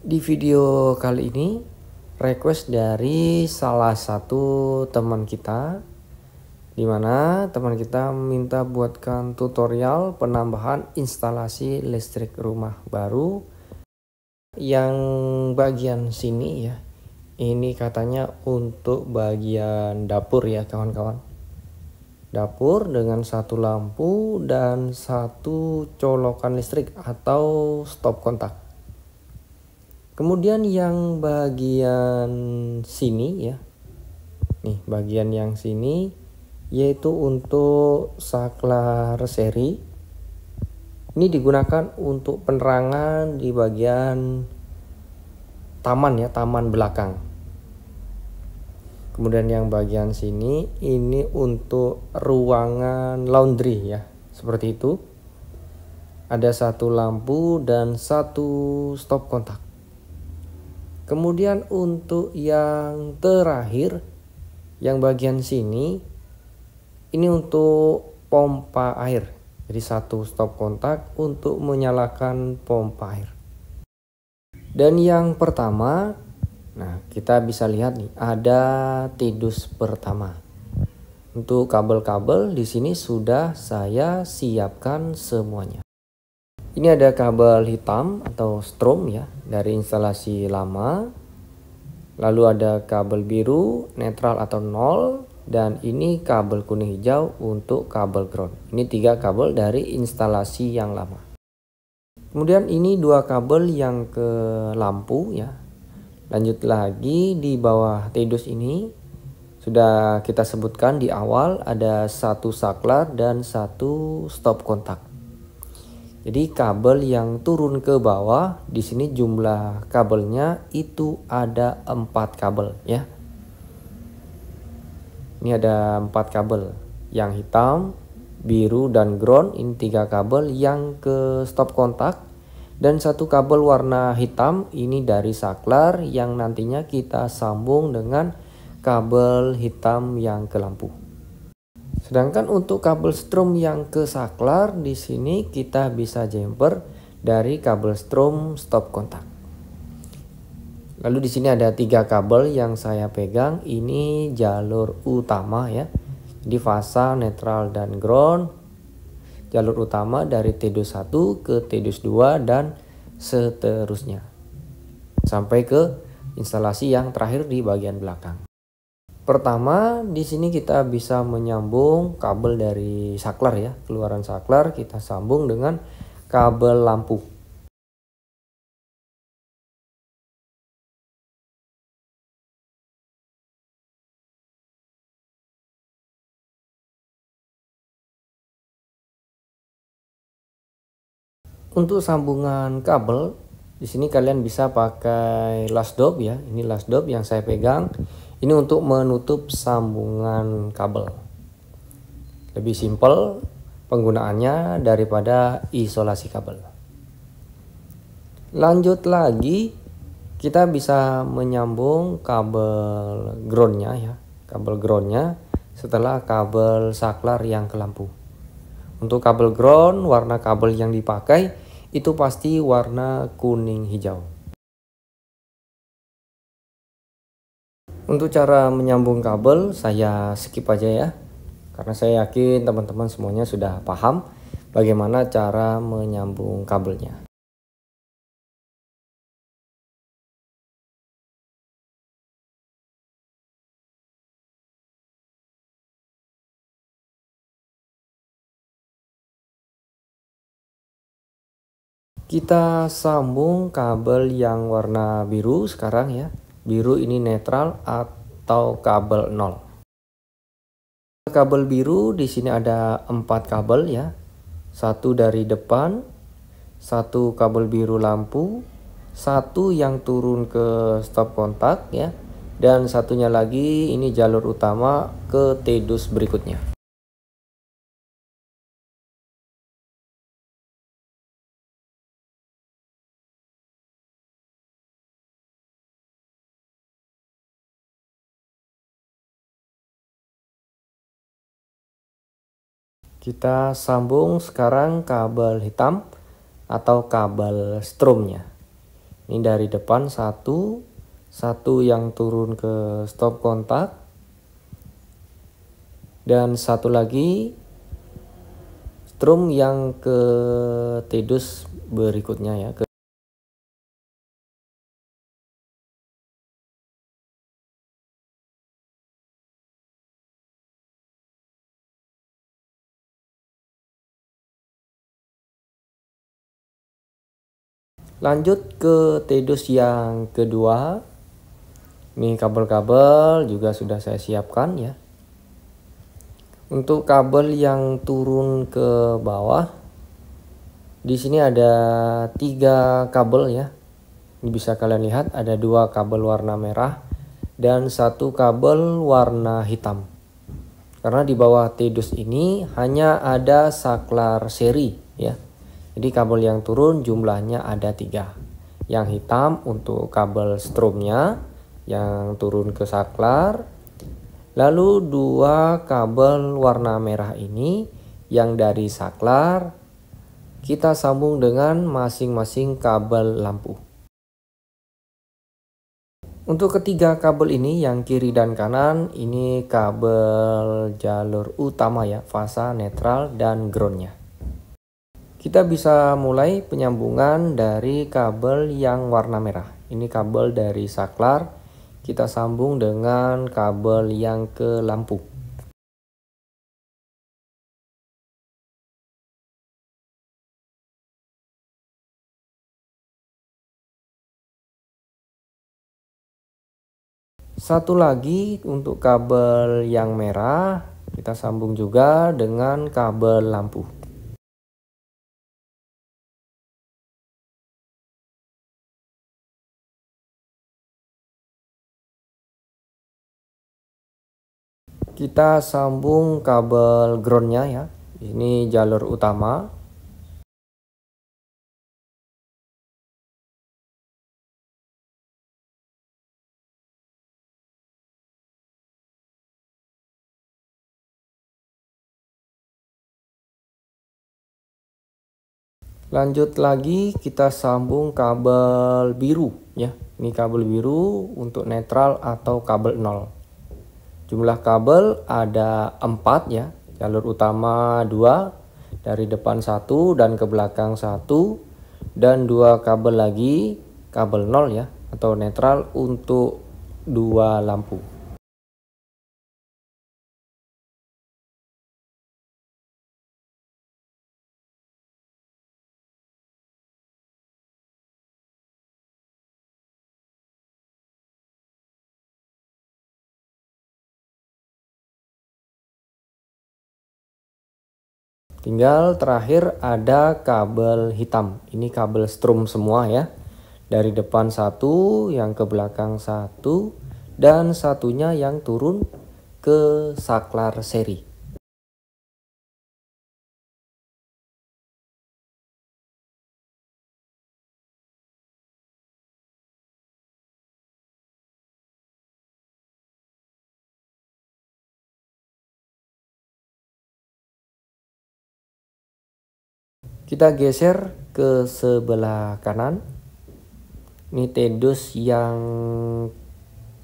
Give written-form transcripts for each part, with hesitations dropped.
Di video kali ini request dari salah satu teman kita, di mana teman kita minta buatkan tutorial penambahan instalasi listrik rumah baru yang bagian sini ya. Ini katanya untuk bagian dapur ya kawan-kawan. Dapur dengan satu lampu dan satu colokan listrik atau stop kontak. Kemudian yang bagian sini ya, nih bagian yang sini yaitu untuk saklar seri. Ini digunakan untuk penerangan di bagian taman ya, taman belakang. Kemudian yang bagian sini ini untuk ruangan laundry ya, seperti itu. Ada satu lampu dan satu stop kontak. Kemudian untuk yang terakhir, yang bagian sini, ini untuk pompa air. Jadi satu stop kontak untuk menyalakan pompa air. Dan yang pertama, nah kita bisa lihat nih, ada tidus pertama. Untuk kabel-kabel di sini sudah saya siapkan semuanya. Ini ada kabel hitam atau strom ya dari instalasi lama. Lalu ada kabel biru, netral atau nol, dan ini kabel kuning hijau untuk kabel ground. Ini 3 kabel dari instalasi yang lama. Kemudian ini 2 kabel yang ke lampu ya. Lanjut lagi di bawah tidus ini sudah kita sebutkan di awal ada satu saklar dan satu stop kontak. Jadi kabel yang turun ke bawah di sini jumlah kabelnya itu ada 4 kabel ya. Ini ada 4 kabel, yang hitam, biru dan ground ini 3 kabel yang ke stop kontak, dan satu kabel warna hitam ini dari saklar yang nantinya kita sambung dengan kabel hitam yang ke lampu. Sedangkan untuk kabel strom yang ke saklar di sini kita bisa jumper dari kabel strom stop kontak. Lalu di sini ada 3 kabel yang saya pegang, ini jalur utama ya. Di fasa, netral dan ground. Jalur utama dari tidus 1 ke tidus 2 dan seterusnya. Sampai ke instalasi yang terakhir di bagian belakang. Pertama, di sini kita bisa menyambung kabel dari saklar ya, keluaran saklar kita sambung dengan kabel lampu. Untuk sambungan kabel, di sini kalian bisa pakai las dop ya. Ini las dop yang saya pegang. Ini untuk menutup sambungan kabel. Lebih simpel penggunaannya daripada isolasi kabel. Lanjut lagi, kita bisa menyambung kabel groundnya ya. Kabel groundnya setelah kabel saklar yang ke lampu. Untuk kabel ground, warna kabel yang dipakai itu pasti warna kuning hijau. Untuk cara menyambung kabel saya skip aja ya, karena saya yakin teman-teman semuanya sudah paham bagaimana cara menyambung kabelnya. Kita sambung kabel yang warna biru sekarang ya. Biru ini netral atau kabel 0. Kabel biru di sini ada 4 kabel ya. Satu dari depan, satu kabel biru lampu, satu yang turun ke stop kontak ya, dan satunya lagi ini jalur utama ke tidus berikutnya. Kita sambung sekarang kabel hitam atau kabel stromnya. Ini dari depan satu yang turun ke stop kontak, dan satu lagi strum yang ke TDUS berikutnya ya. Lanjut ke TDUS yang kedua. Ini kabel-kabel juga sudah saya siapkan ya. Untuk kabel yang turun ke bawah, di sini ada 3 kabel ya. Ini bisa kalian lihat, ada 2 kabel warna merah dan 1 kabel warna hitam. Karena di bawah TDUS ini hanya ada saklar seri ya. Jadi kabel yang turun jumlahnya ada 3. Yang hitam untuk kabel stromnya yang turun ke saklar. Lalu 2 kabel warna merah ini yang dari saklar kita sambung dengan masing-masing kabel lampu. Untuk ketiga kabel ini yang kiri dan kanan ini kabel jalur utama ya, fasa, netral, dan groundnya. Kita bisa mulai penyambungan dari kabel yang warna merah. Ini kabel dari saklar, kita sambung dengan kabel yang ke lampu. Satu lagi untuk kabel yang merah, kita sambung juga dengan kabel lampu. Kita sambung kabel groundnya ya. Ini jalur utama. Lanjut lagi kita sambung kabel biru ya. Ini kabel biru untuk netral atau kabel 0. Jumlah kabel ada 4 ya. Jalur utama 2, dari depan 1 dan ke belakang 1, dan 2 kabel lagi kabel 0 ya atau netral untuk 2 lampu. Tinggal terakhir ada kabel hitam. Ini kabel strum semua ya. Dari depan 1, yang ke belakang 1, dan satunya yang turun ke saklar seri. Kita geser ke sebelah kanan. Ini TDUS yang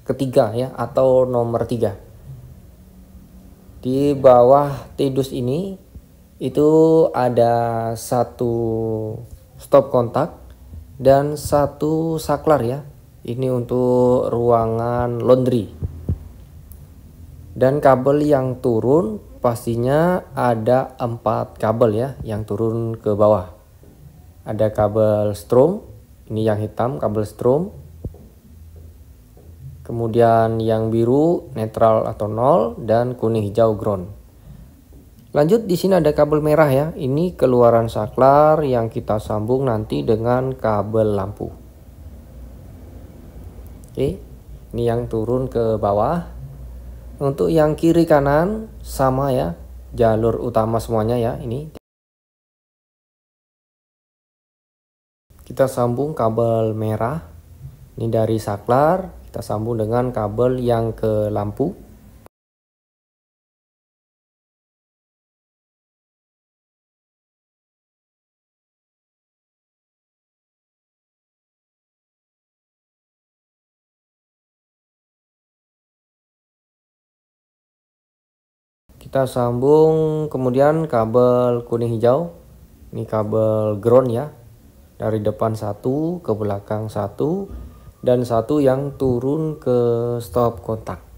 ketiga ya atau nomor 3. Di bawah TDUS ini itu ada 1 stop kontak dan 1 saklar ya. Ini untuk ruangan laundry. Dan kabel yang turun pastinya ada 4 kabel ya yang turun ke bawah. Ada kabel strom, ini yang hitam kabel strom. Kemudian yang biru netral atau 0 dan kuning hijau ground. Lanjut di sini ada kabel merah ya. Ini keluaran saklar yang kita sambung nanti dengan kabel lampu. Oke, ini yang turun ke bawah. Untuk yang kiri kanan sama ya, jalur utama semuanya ya. Ini kita sambung kabel merah. Ini dari saklar, kita sambung dengan kabel yang ke lampu. Kita sambung kemudian kabel kuning hijau. Ini kabel ground ya. Dari depan satu, ke belakang satu, dan satu yang turun ke stop kontak.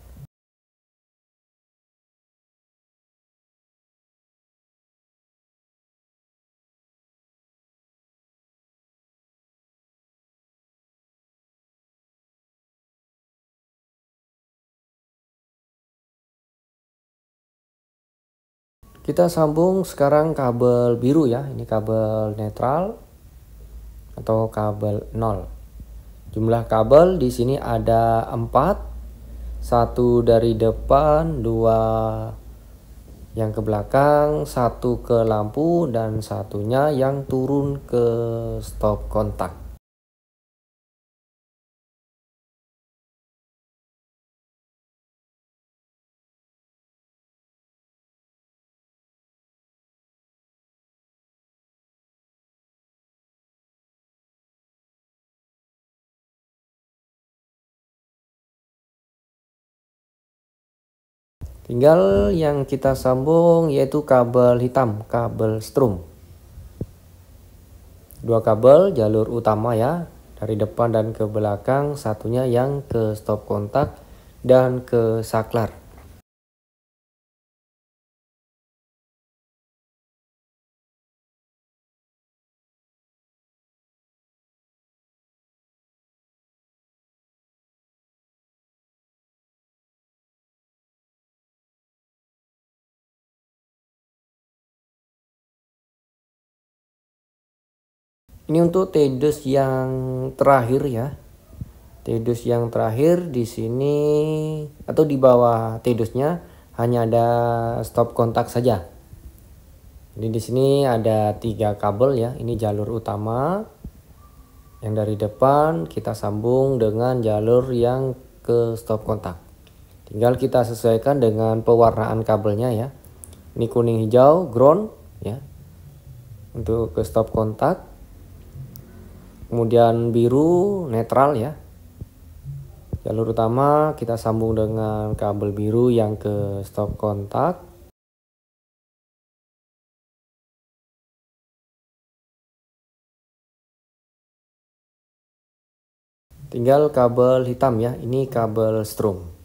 Kita sambung sekarang kabel biru ya. Ini kabel netral atau kabel 0. Jumlah kabel di sini ada 4. Satu dari depan, 2 yang ke belakang, 1 ke lampu, dan satunya yang turun ke stop kontak. Tinggal yang kita sambung yaitu kabel hitam, kabel strum. 2 kabel jalur utama ya, dari depan dan ke belakang, satunya yang ke stop kontak dan ke saklar. Ini untuk tedus yang terakhir ya. Tedus yang terakhir di sini atau di bawah tedusnya hanya ada stop kontak saja. Jadi di sini ada 3 kabel ya. Ini jalur utama. Yang dari depan kita sambung dengan jalur yang ke stop kontak. Tinggal kita sesuaikan dengan pewarnaan kabelnya ya. Ini kuning hijau ground ya. Untuk ke stop kontak. Kemudian biru netral ya. Jalur utama kita sambung dengan kabel biru yang ke stop kontak. Tinggal kabel hitam ya, ini kabel strum.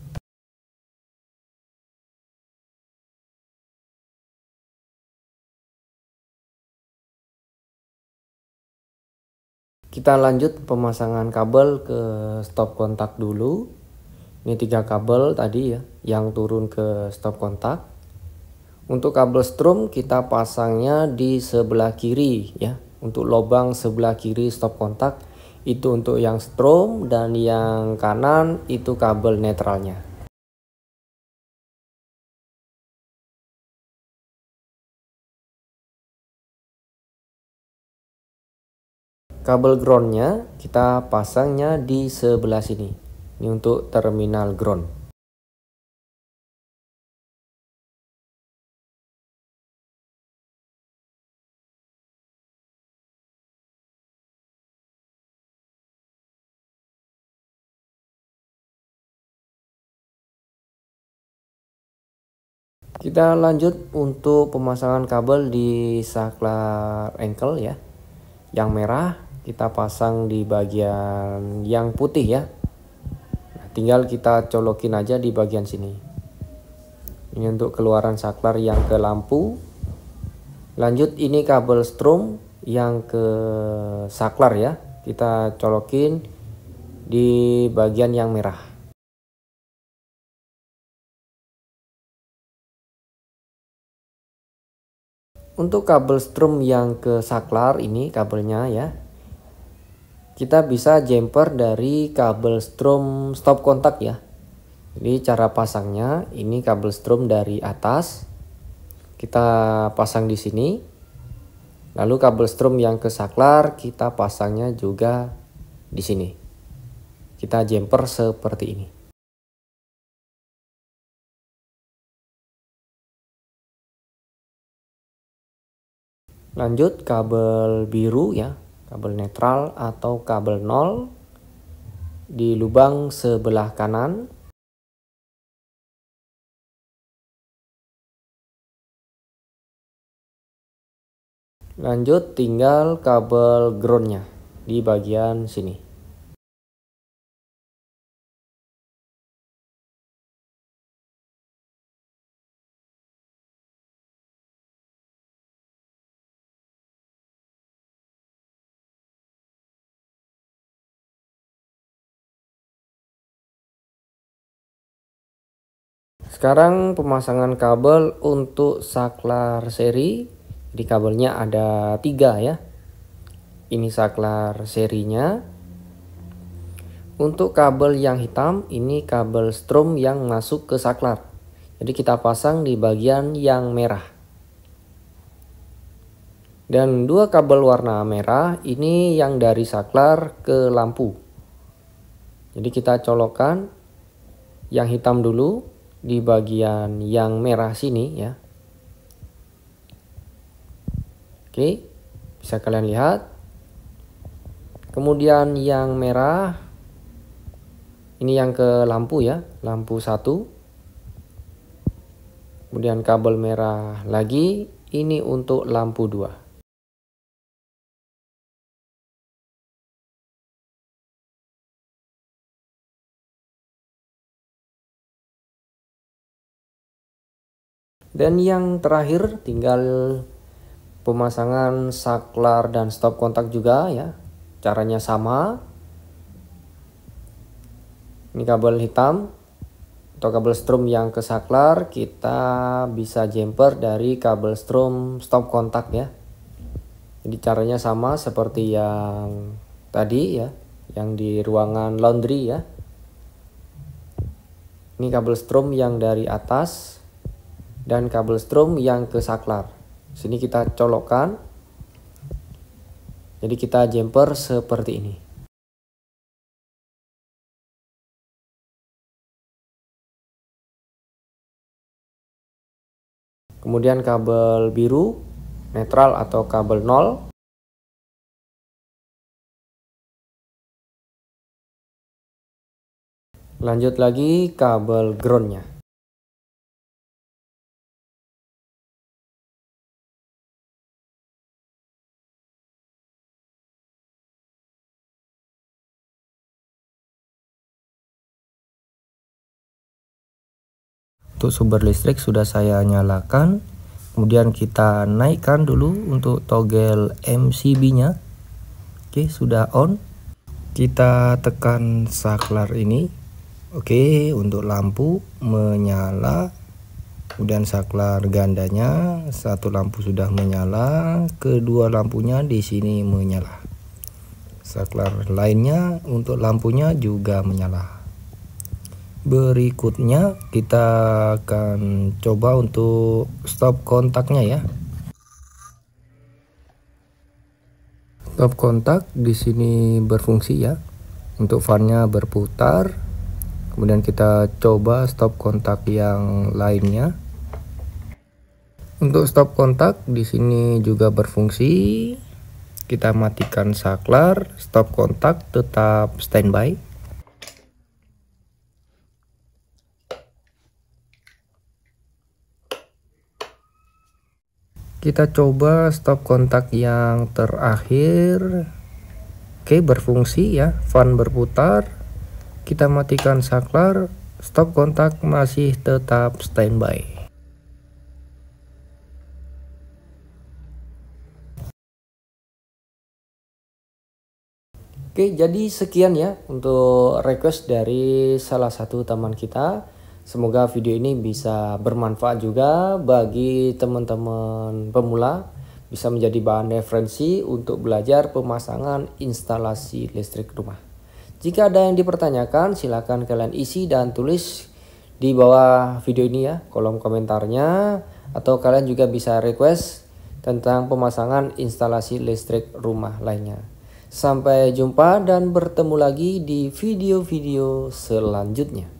Kita lanjut pemasangan kabel ke stop kontak dulu. Ini 3 kabel tadi ya, yang turun ke stop kontak. Untuk kabel strum kita pasangnya di sebelah kiri ya. Untuk lubang sebelah kiri stop kontak itu untuk yang strum, dan yang kanan itu kabel netralnya. Kabel groundnya kita pasangnya di sebelah sini. Ini untuk terminal ground. Kita lanjut untuk pemasangan kabel di saklar engkel ya. Yang merah kita pasang di bagian yang putih ya. Nah, tinggal kita colokin aja di bagian sini. Ini untuk keluaran saklar yang ke lampu. Lanjut ini kabel strum yang ke saklar ya. Kita colokin di bagian yang merah. Untuk kabel strum yang ke saklar ini kabelnya ya, kita bisa jumper dari kabel strum stop kontak ya. Jadi cara pasangnya ini kabel strum dari atas kita pasang di sini. Lalu kabel strum yang ke saklar kita pasangnya juga di sini. Kita jumper seperti ini. Lanjut kabel biru ya, kabel netral atau kabel 0 di lubang sebelah kanan. Lanjut tinggal kabel groundnya di bagian sini. Sekarang pemasangan kabel untuk saklar seri. Di kabelnya ada 3 ya. Ini saklar serinya. Untuk kabel yang hitam, ini kabel strom yang masuk ke saklar. Jadi kita pasang di bagian yang merah. Dan 2 kabel warna merah ini yang dari saklar ke lampu. Jadi kita colokkan yang hitam dulu di bagian yang merah sini ya. Oke, bisa kalian lihat. Kemudian yang merah ini yang ke lampu ya, lampu 1. Kemudian kabel merah lagi ini untuk lampu 2. Dan yang terakhir tinggal pemasangan saklar dan stop kontak juga ya. Caranya sama. Ini kabel hitam atau kabel strom yang ke saklar, kita bisa jumper dari kabel strom stop kontak ya. Jadi caranya sama seperti yang tadi ya, yang di ruangan laundry ya. Ini kabel strom yang dari atas dan kabel strom yang ke saklar. Sini kita colokkan. Jadi kita jumper seperti ini. Kemudian kabel biru netral atau kabel 0. Lanjut lagi kabel groundnya. Untuk sumber listrik sudah saya nyalakan. Kemudian kita naikkan dulu untuk togel MCB-nya. Oke, sudah on. Kita tekan saklar ini. Oke, untuk lampu menyala. Kemudian saklar gandanya, 1 lampu sudah menyala, kedua lampunya di sini menyala. Saklar lainnya untuk lampunya juga menyala. Berikutnya kita akan coba untuk stop kontaknya ya. Stop kontak di sini berfungsi ya. Untuk fannya berputar. Kemudian kita coba stop kontak yang lainnya. Untuk stop kontak di sini juga berfungsi. Kita matikan saklar, stop kontak tetap standby. Kita coba stop kontak yang terakhir. Oke, berfungsi ya, fan berputar. Kita matikan saklar, stop kontak masih tetap standby. Oke, jadi sekian ya untuk request dari salah satu teman kita. Semoga video ini bisa bermanfaat juga bagi teman-teman pemula, bisa menjadi bahan referensi untuk belajar pemasangan instalasi listrik rumah. Jika ada yang dipertanyakan, silakan kalian isi dan tulis di bawah video ini ya, kolom komentarnya, atau kalian juga bisa request tentang pemasangan instalasi listrik rumah lainnya. Sampai jumpa dan bertemu lagi di video-video selanjutnya.